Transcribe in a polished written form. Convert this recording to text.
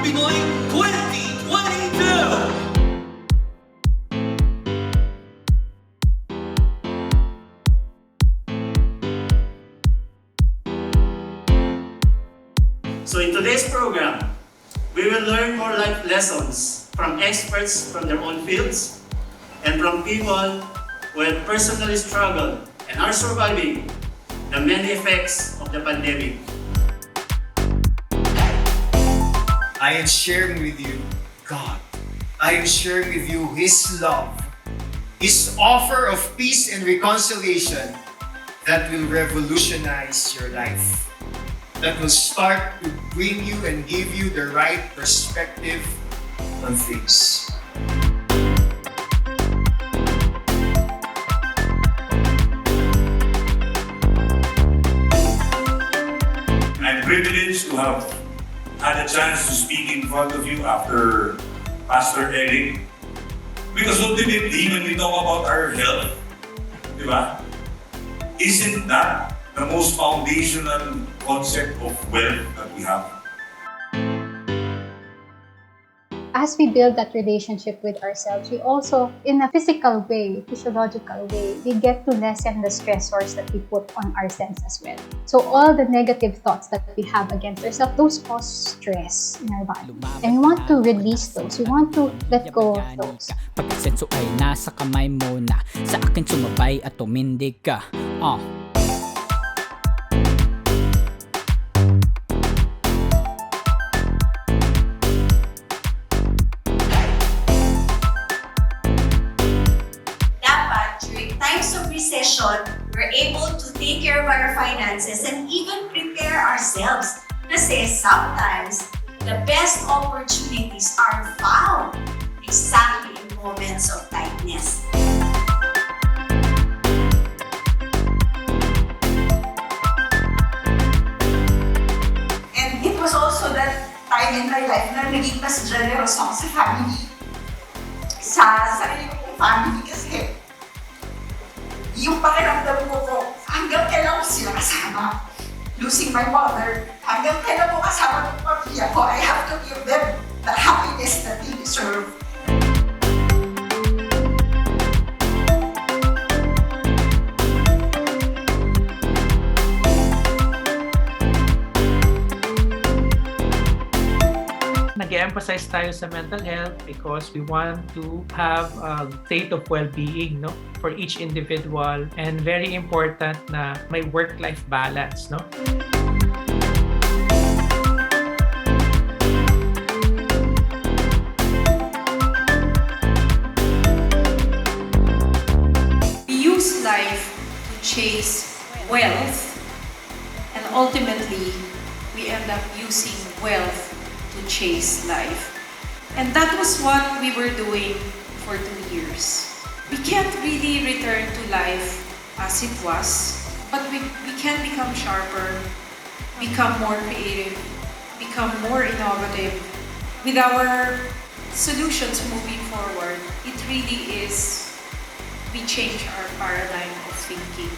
#Pinoy 2022! So in today's program, we will learn more life lessons from experts from their own fields and from people who have personally struggled and are surviving the many effects of the pandemic. I am sharing with you God. I am sharing with you His love, His offer of peace and reconciliation that will revolutionize your life, that will start to bring you and give you the right perspective on things. I'm privileged to have had a chance to speak in front of you after Pastor Eric. Because ultimately, when we talk about our health, di ba? Isn't that the most foundational concept of wealth that we have? As we build that relationship with ourselves, we also, in a physical way, physiological way, we get to lessen the stressors that we put on ourselves as well. So all the negative thoughts that we have against ourselves, those cause stress in our body. And we want to release those. We want to let go of those. Pagkasenso ay nasa kamay mo na, sa akin sumabay at tumindig ka. Times of recession, we're able to take care of our finances and even prepare ourselves. Kasi sometimes, the best opportunities are found exactly in moments of tightness. And it was also that time in my life na naging mas generous ako sa family. Sa sarili kong family kasi yung pakiramdam ko hanggang kailan ko sila kasama. Losing my mother, hanggang kailan ko kasama ng pamilya ko, I have to give them the happiness that they deserve. Nag-emphasize tayo sa mental health because we want to have a state of well-being, no, for each individual, and very important na may work-life balance, no. We use life to chase wealth, and ultimately we end up using wealth to chase life. And that was what we were doing for 2 years. We can't really return to life as it was, but we can become sharper, become more creative, become more innovative. With our solutions moving forward, it really is, we change our paradigm of thinking.